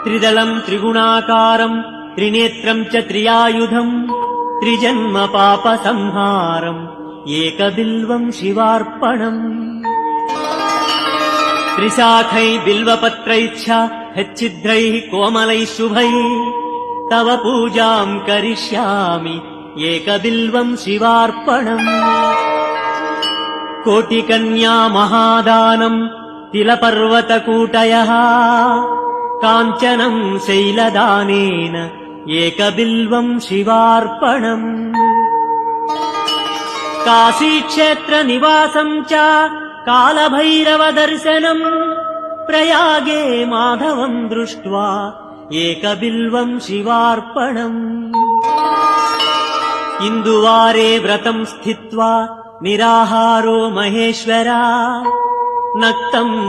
त्रिदलम् त्रिगुणाकारम् त्रिनेत्रम् च त्रियायुधम् त्रिजन्म पापसंहारम् एकबिल्वम् शिवार्पणम् त्रिशाखैः बिल्वपत्रैश्च हच्छिद्रैः कोमलैः शुभैः तव पूजाम् करिष्यामि एकबिल्वम् शिवार्पणम् कोटिकन्या महादानम् तिलपर्वतकूटयः काञ्चनम् शैलदानेन एकबिल्वम् शिवार्पणम् काशीक्षेत्रनिवासम् च कालभैरवदर्शनम् प्रयागे माधवम् दृष्ट्वा एकबिल्वम् शिवार्पणम् इन्दुवारे व्रतम् स्थित्वा निराहारो महेश्वरा नक्तम्